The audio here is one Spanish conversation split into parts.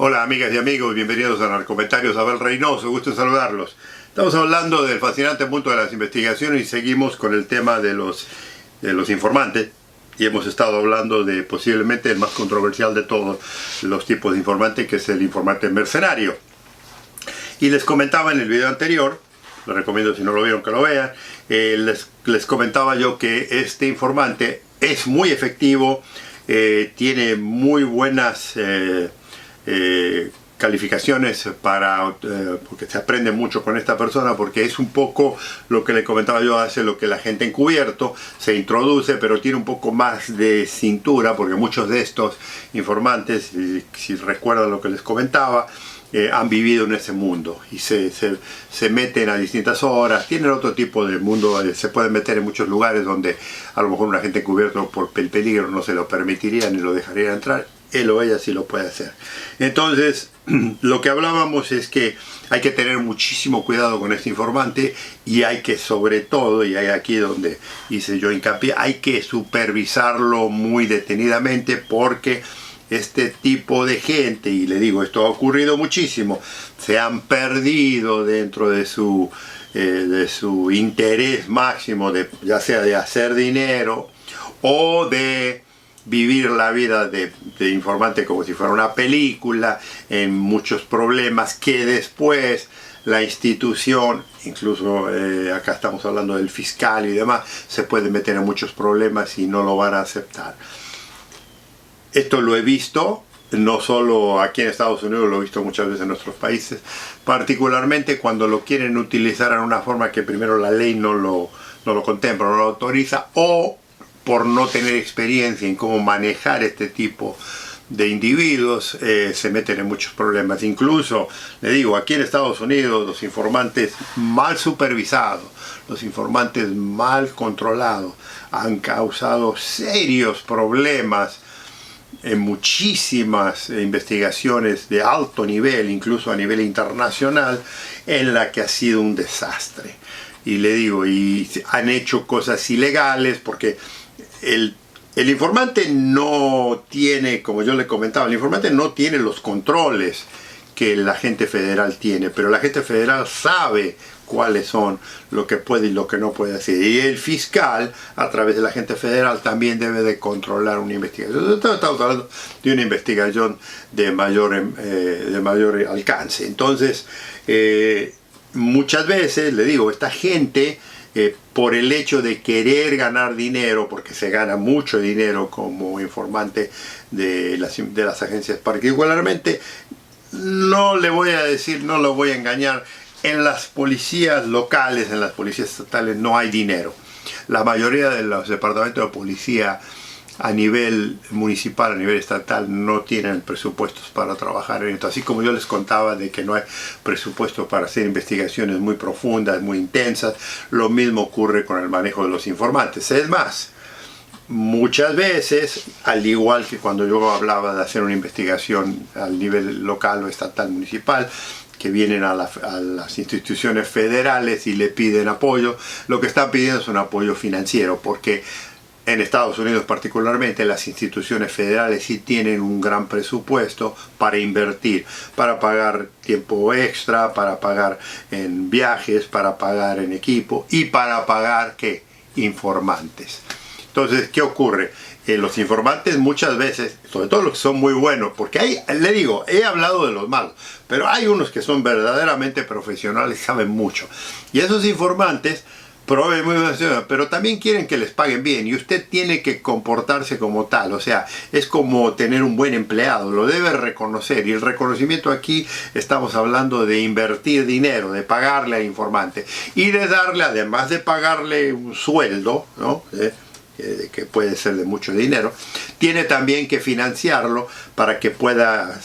Hola amigas y amigos, bienvenidos a Narcomentarios. Abel Reynoso, gusto en saludarlos. Estamos hablando del fascinante mundo de las investigaciones y seguimos con el tema de los informantes. Y hemos estado hablando de posiblemente el más controversial de todos los tipos de informante, que es el informante mercenario. Y les comentaba en el video anterior, les recomiendo si no lo vieron que lo vean, les comentaba yo que este informante es muy efectivo, tiene muy buenas calificaciones porque se aprende mucho con esta persona, porque es un poco lo que le comentaba yo, hace lo que la gente encubierto, se introduce, pero tiene un poco más de cintura, porque muchos de estos informantes, si recuerdan lo que les comentaba, han vivido en ese mundo y se meten a distintas horas, tienen otro tipo de mundo, se pueden meter en muchos lugares donde a lo mejor un agente encubierto por el peligro no se lo permitiría ni lo dejaría entrar. Él o ella sí lo puede hacer. Entonces, lo que hablábamos es que hay que tener muchísimo cuidado con este informante y hay que, sobre todo, y hay aquí donde hice yo hincapié, hay que supervisarlo muy detenidamente, porque este tipo de gente, y le digo, esto ha ocurrido muchísimo, se han perdido dentro de su interés máximo, ya sea de hacer dinero o de vivir la vida de informante como si fuera una película, en muchos problemas que después la institución, incluso acá estamos hablando del fiscal y demás, se puede meter en muchos problemas y no lo van a aceptar. Esto lo he visto, no solo aquí en Estados Unidos, lo he visto muchas veces en nuestros países, particularmente cuando lo quieren utilizar en una forma que primero la ley no lo contempla, no lo autoriza, o por no tener experiencia en cómo manejar este tipo de individuos, se meten en muchos problemas. Incluso, le digo, aquí en Estados Unidos, los informantes mal supervisados, los informantes mal controlados, han causado serios problemas en muchísimas investigaciones de alto nivel, incluso a nivel internacional, en la que ha sido un desastre. Y le digo, y han hecho cosas ilegales, porque el informante no tiene, como yo le comentaba, el informante no tiene los controles que el agente federal tiene, pero el agente federal sabe cuáles son lo que puede y lo que no puede hacer. Y el fiscal, a través del agente federal, también debe de controlar una investigación. Estamos hablando de una investigación de mayor alcance. Entonces, muchas veces, le digo, esta gente, por el hecho de querer ganar dinero, porque se gana mucho dinero como informante de las agencias particularmente, no le voy a decir, no lo voy a engañar, en las policías locales, en las policías estatales no hay dinero. La mayoría de los departamentos de policía a nivel municipal, a nivel estatal, no tienen presupuestos para trabajar en esto. Así como yo les contaba de que no hay presupuesto para hacer investigaciones muy profundas, muy intensas, lo mismo ocurre con el manejo de los informantes. Es más, muchas veces, al igual que cuando yo hablaba de hacer una investigación al nivel local o estatal, municipal, que vienen a las instituciones federales y le piden apoyo, lo que están pidiendo es un apoyo financiero, porque en Estados Unidos particularmente las instituciones federales sí tienen un gran presupuesto para invertir, para pagar tiempo extra, para pagar en viajes, para pagar en equipo y para pagar ¿qué? Informantes. Entonces, ¿qué ocurre? Los informantes muchas veces, sobre todo los que son muy buenos, porque hay, le digo, he hablado de los malos, pero hay unos que son verdaderamente profesionales, saben mucho. Y esos informantes proveen muy buenas cosas, pero también quieren que les paguen bien, y usted tiene que comportarse como tal. O sea, es como tener un buen empleado, lo debe reconocer, y el reconocimiento aquí estamos hablando de invertir dinero, de pagarle al informante, y de darle, además de pagarle un sueldo, ¿no? Que puede ser de mucho dinero, tiene también que financiarlo para que pueda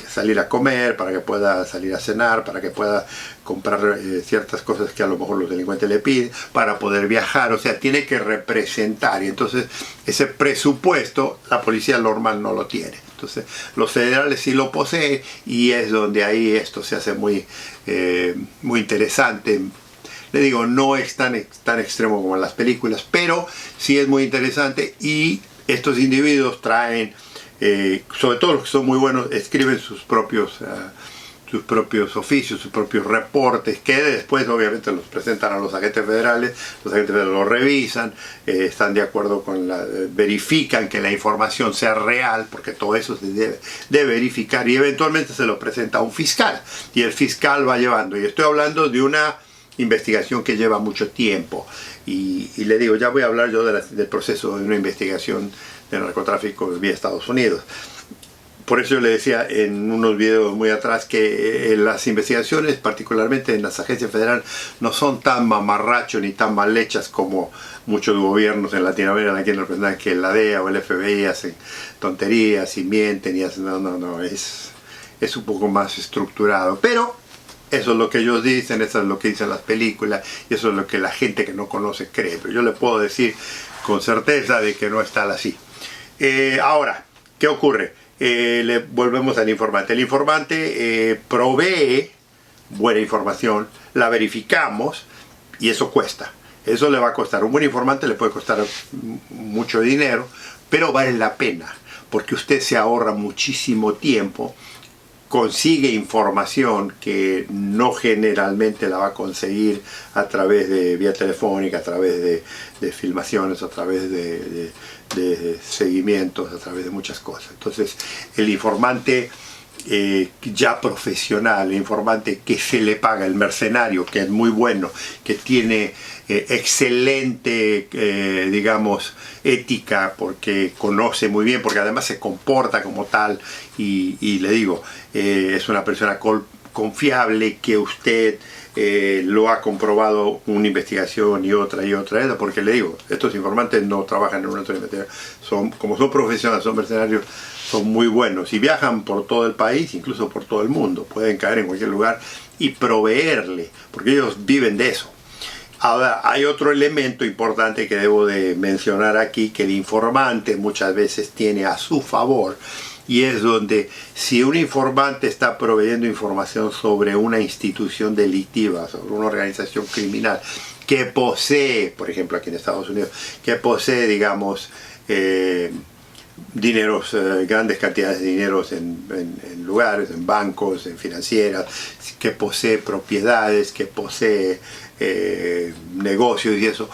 salir a comer, para que pueda salir a cenar, para que pueda comprar ciertas cosas que a lo mejor los delincuentes le piden, para poder viajar. O sea, tiene que representar, y entonces ese presupuesto la policía normal no lo tiene. Entonces los federales sí lo poseen, y es donde ahí esto se hace muy interesante. Le digo, no es tan extremo como en las películas, pero sí es muy interesante, y estos individuos traen sobre todo los que son muy buenos, escriben sus propios oficios, sus propios reportes, que después obviamente los presentan a los agentes federales los revisan, están de acuerdo con verifican que la información sea real, porque todo eso se debe de verificar, y eventualmente se lo presenta a un fiscal, y el fiscal va llevando, y estoy hablando de una investigación que lleva mucho tiempo, y le digo, ya voy a hablar yo del proceso de una investigación de narcotráfico vía Estados Unidos. Por eso yo le decía en unos videos muy atrás que las investigaciones, particularmente en las agencias federales, no son tan mamarrachos ni tan mal hechas como muchos gobiernos en Latinoamérica aquí representan, que la DEA o el FBI hacen tonterías y mienten y hacen... No, es un poco más estructurado. Pero eso es lo que ellos dicen, eso es lo que dicen las películas, y eso es lo que la gente que no conoce cree. Pero yo le puedo decir con certeza de que no es tal así. Ahora, ¿qué ocurre? Le volvemos al informante. El informante provee buena información, la verificamos y eso cuesta. Eso le va a costar. Un buen informante le puede costar mucho dinero, pero vale la pena porque usted se ahorra muchísimo tiempo, consigue información que no generalmente la va a conseguir a través de vía telefónica, a través de filmaciones, a través de seguimientos, a través de muchas cosas. Entonces el informante ya profesional, el informante que se le paga, el mercenario, que es muy bueno, que tiene excelente, digamos, ética, porque conoce muy bien, porque además se comporta como tal, y le digo, es una persona confiable, que usted lo ha comprobado una investigación y otra, porque le digo, estos informantes no trabajan en una otra investigación, como son profesionales, son mercenarios, son muy buenos y viajan por todo el país, incluso por todo el mundo, pueden caer en cualquier lugar y proveerle, porque ellos viven de eso. Ahora, hay otro elemento importante que debo de mencionar aquí, que el informante muchas veces tiene a su favor, y es donde si un informante está proveyendo información sobre una institución delictiva, sobre una organización criminal que posee, por ejemplo aquí en Estados Unidos, que posee, digamos, dineros, grandes cantidades de dineros en lugares, en bancos, en financieras, que posee propiedades, que posee negocios y eso,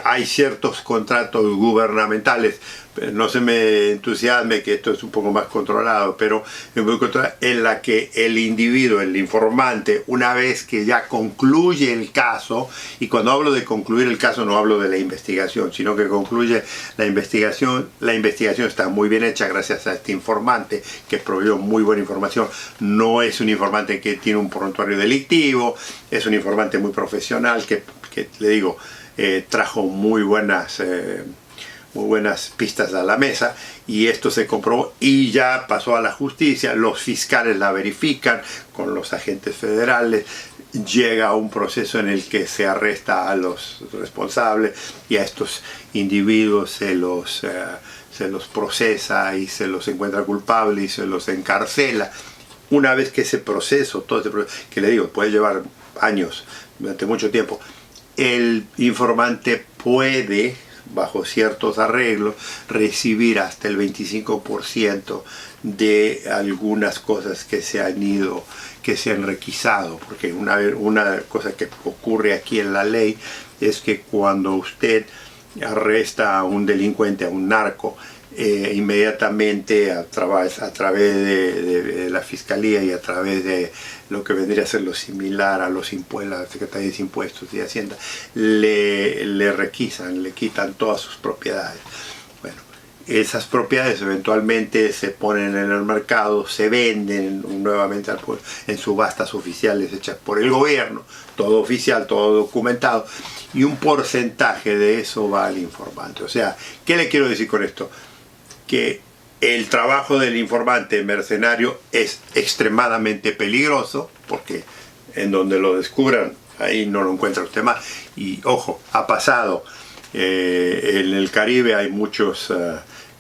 hay ciertos contratos gubernamentales, no se me entusiasme que esto es un poco más controlado, pero en la que el individuo, el informante, una vez que ya concluye el caso, y cuando hablo de concluir el caso no hablo de la investigación, sino que concluye la investigación está muy bien hecha gracias a este informante que proveyó muy buena información. No es un informante que tiene un prontuario delictivo, es un informante muy profesional que le digo, trajo muy buenas pistas a la mesa, y esto se comprobó y ya pasó a la justicia, los fiscales la verifican con los agentes federales, llega a un proceso en el que se arresta a los responsables y a estos individuos se los procesa y se los encuentra culpables y se los encarcela. Una vez que ese proceso, todo ese proceso, que le digo, puede llevar años, durante mucho tiempo, el informante puede, bajo ciertos arreglos, recibir hasta el 25% de algunas cosas que se han requisado, porque una cosa que ocurre aquí en la ley es que cuando usted arresta a un delincuente, a un narco, inmediatamente a través de la fiscalía y a través de lo que vendría a ser lo similar a los impuestos, la Secretaría de Impuestos y Hacienda, le requisan, le quitan todas sus propiedades. Bueno, esas propiedades eventualmente se ponen en el mercado, se venden nuevamente en subastas oficiales hechas por el gobierno, todo oficial, todo documentado, y un porcentaje de eso va al informante. O sea, ¿qué le quiero decir con esto? Que el trabajo del informante mercenario es extremadamente peligroso, porque en donde lo descubran, ahí no lo encuentra usted más. Y ojo, ha pasado, en el Caribe hay muchos,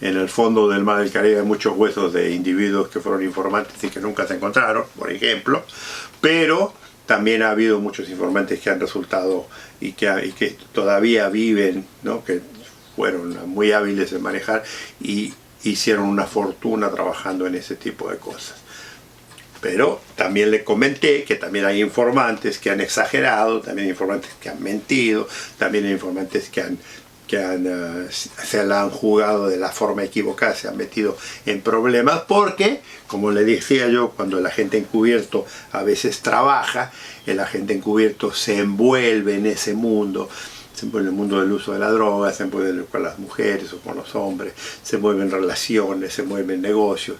en el fondo del mar del Caribe hay muchos huesos de individuos que fueron informantes y que nunca se encontraron, por ejemplo, pero también ha habido muchos informantes que han resultado y que todavía viven, ¿no? Que fueron muy hábiles en manejar, y hicieron una fortuna trabajando en ese tipo de cosas. Pero también le comenté que también hay informantes que han exagerado, también hay informantes que han mentido, también hay informantes se la han jugado de la forma equivocada, se han metido en problemas porque, como le decía yo, cuando el agente encubierto a veces trabaja, el agente encubierto se envuelve en ese mundo, se envuelve en el mundo del uso de la droga, se envuelve con las mujeres o con los hombres, se envuelve en relaciones, se envuelve en negocios,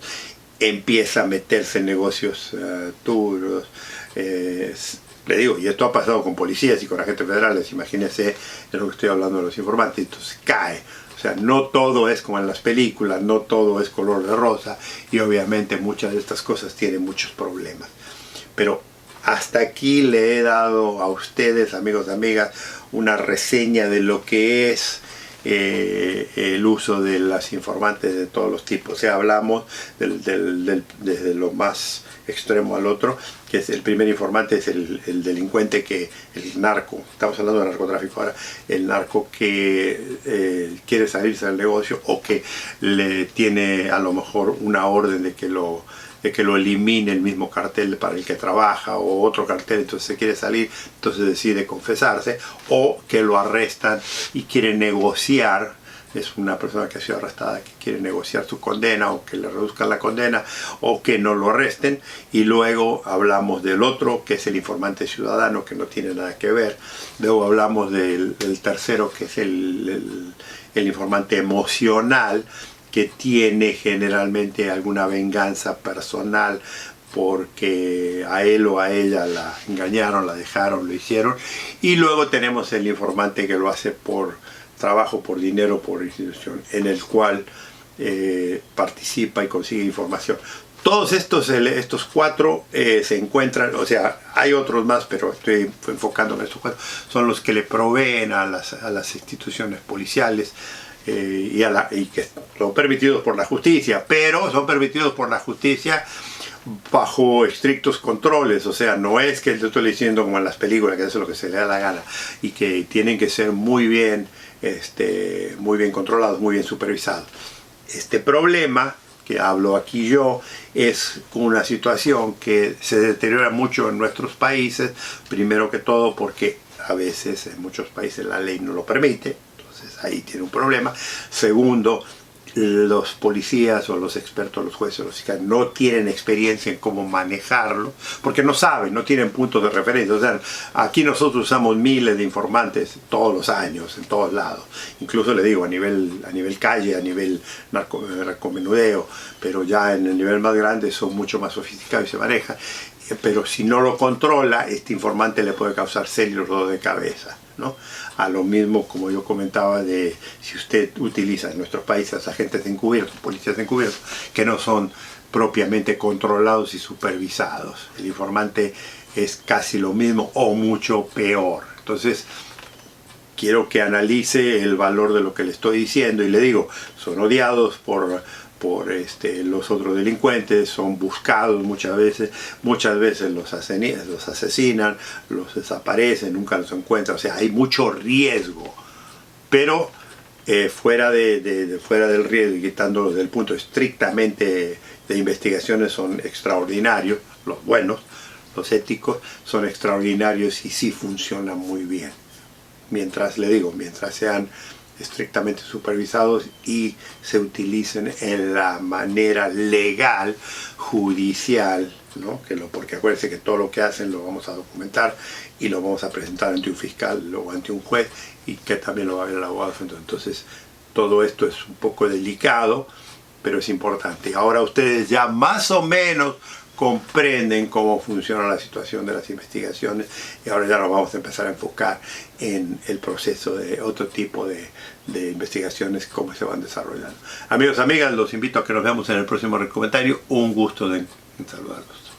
empieza a meterse en negocios turbios. Le digo, y esto ha pasado con policías y con agentes federales, imagínense de lo que estoy hablando de los informantes, entonces cae. O sea, no todo es como en las películas, no todo es color de rosa, y obviamente muchas de estas cosas tienen muchos problemas. Pero hasta aquí le he dado a ustedes, amigos y amigas, una reseña de lo que es el uso de las informantes de todos los tipos. O sea, hablamos desde lo más extremo al otro, que es el primer informante, es el delincuente, el narco, estamos hablando de narcotráfico ahora, el narco que quiere salirse del negocio o que le tiene a lo mejor una orden de que lo elimine el mismo cartel para el que trabaja o otro cartel, entonces se quiere salir, entonces decide confesarse, o que lo arrestan y quiere negociar. Es una persona que ha sido arrestada que quiere negociar su condena o que le reduzcan la condena o que no lo arresten. Y luego hablamos del otro, que es el informante ciudadano, que no tiene nada que ver. Luego hablamos del tercero, que es el informante emocional, que tiene generalmente alguna venganza personal porque a él o a ella la engañaron, la dejaron, lo hicieron. Y luego tenemos el informante que lo hace por trabajo, por dinero, por institución, en el cual participa y consigue información. Todos estos cuatro se encuentran, o sea, hay otros más, pero estoy enfocándome en estos cuatro, son los que le proveen a las instituciones policiales y que son permitidos por la justicia, pero son permitidos por la justicia bajo estrictos controles. O sea, no es que yo estoy diciendo como en las películas, que eso es lo que se le da la gana, y que tienen que ser muy bien controlados, muy bien supervisados. Este problema que hablo aquí yo es una situación que se deteriora mucho en nuestros países, primero que todo porque a veces en muchos países la ley no lo permite, entonces ahí tiene un problema. Segundo, los policías o los expertos, los jueces, los fiscales no tienen experiencia en cómo manejarlo, porque no saben, no tienen puntos de referencia. O sea, aquí nosotros usamos miles de informantes todos los años, en todos lados. Incluso le digo, a nivel calle, a nivel narcomenudeo, pero ya en el nivel más grande son mucho más sofisticados y se manejan. Pero si no lo controla, este informante le puede causar serios dolores de cabeza, ¿no? A lo mismo, como yo comentaba, de si usted utiliza en nuestros países agentes encubiertos, policías encubiertos, que no son propiamente controlados y supervisados. El informante es casi lo mismo o mucho peor. Entonces, quiero que analice el valor de lo que le estoy diciendo, y le digo, son odiados por los otros delincuentes, son buscados muchas veces los asesinan, los desaparecen, nunca los encuentran. O sea, hay mucho riesgo, pero fuera del riesgo y quitándolo desde el punto estrictamente de investigaciones, son extraordinarios, los buenos, los éticos son extraordinarios y sí funcionan muy bien. Mientras sean estrictamente supervisados y se utilicen en la manera legal, judicial, ¿no? Porque acuérdense que todo lo que hacen lo vamos a documentar y lo vamos a presentar ante un fiscal o ante un juez, y que también lo va a ver el abogado. Entonces, todo esto es un poco delicado, pero es importante. Ahora ustedes ya más o menos comprenden cómo funciona la situación de las investigaciones, y ahora ya nos vamos a empezar a enfocar en el proceso de otro tipo de investigaciones, cómo se van desarrollando. Amigos, amigas, los invito a que nos veamos en el próximo comentario. Un gusto en saludarlos.